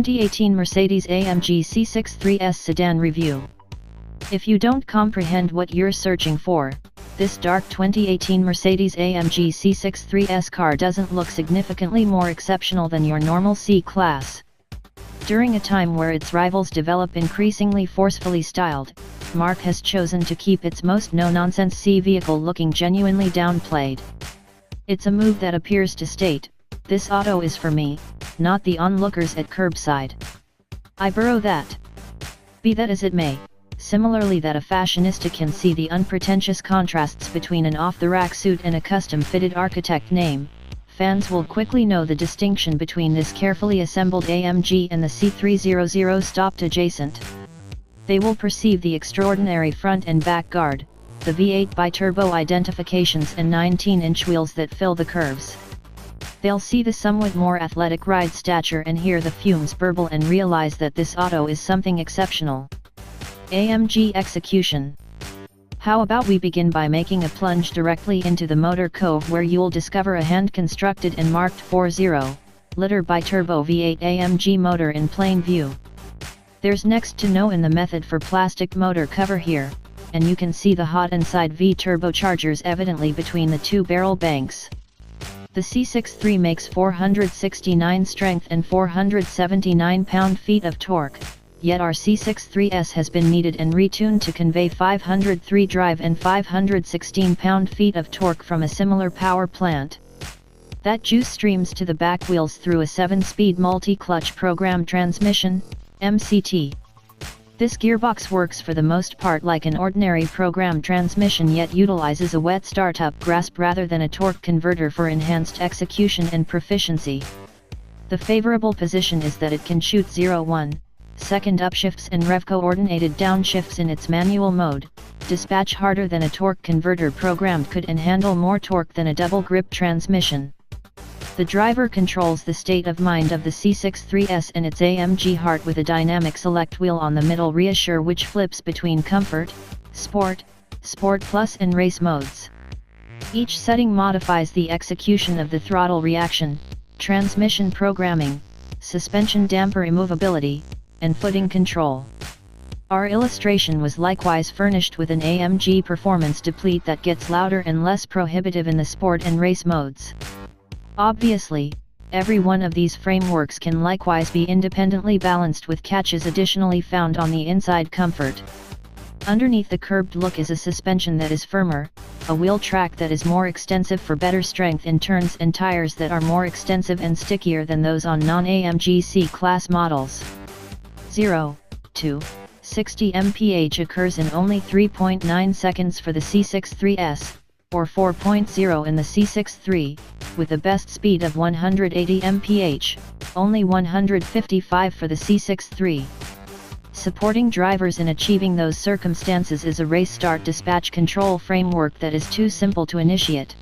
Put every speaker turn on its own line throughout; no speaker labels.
2018 Mercedes-AMG C63 S Sedan Review. If you don't comprehend what you're searching for, this dark 2018 Mercedes-AMG C63 S car doesn't look significantly more exceptional than your normal C-Class. During a time where its rivals develop increasingly forcefully styled, Merc has chosen to keep its most no-nonsense C vehicle looking genuinely downplayed. It's a move that appears to state, "This auto is for me, not the onlookers at curbside. I burrow that." Be that as it may, similarly that a fashionista can see the unpretentious contrasts between an off-the-rack suit and a custom-fitted architect name, fans will quickly know the distinction between this carefully assembled AMG and the C300 stopped adjacent. They will perceive the extraordinary front and back guard, the V8 Biturbo identifications and 19-inch wheels that fill the curves. They'll see the somewhat more athletic ride stature and hear the fumes burble and realize that this auto is something exceptional. AMG execution. How about we begin by making a plunge directly into the motor cove, where you'll discover a hand-constructed and marked 4.0-liter Biturbo V8 AMG motor in plain view. There's next to no in the method for plastic motor cover here, and you can see the hot inside V turbochargers evidently between the two barrel banks. The C63 makes 469 strength and 479 pound-feet of torque, yet our C63S has been kneaded and retuned to convey 503 drive and 516 pound-feet of torque from a similar power plant. That juice streams to the back wheels through a 7-speed multi-clutch programmed transmission, MCT. This gearbox works for the most part like an ordinary programmed transmission, yet utilizes a wet startup grasp rather than a torque converter for enhanced execution and proficiency. The favorable position is that it can shoot 0-1 second upshifts and rev-coordinated downshifts in its manual mode, dispatch harder than a torque converter programmed could, and handle more torque than a double-grip transmission. The driver controls the state of mind of the C63S and its AMG heart with a dynamic select wheel on the middle reassure, which flips between comfort, sport, sport plus and race modes. Each setting modifies the execution of the throttle reaction, transmission programming, suspension damper immovability, and footing control. Our illustration was likewise furnished with an AMG performance deplete that gets louder and less prohibitive in the sport and race modes. Obviously, every one of these frameworks can likewise be independently balanced with catches additionally found on the inside comfort. Underneath the curbed look is a suspension that is firmer, a wheel track that is more extensive for better strength in turns, and tires that are more extensive and stickier than those on non-AMG C-Class models. 0-60 mph occurs in only 3.9 seconds for the C63S, or 4.0 in the C63, with a best speed of 180 mph, only 155 for the C63. Supporting drivers in achieving those circumstances is a race start dispatch control framework that is too simple to initiate.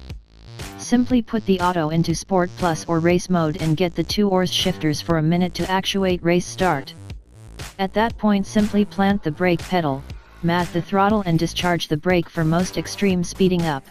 Simply put the auto into Sport Plus or Race mode and get the 2 oars shifters for a minute to actuate race start. At that point simply plant the brake pedal, mat the throttle and discharge the brake for most extreme speeding up.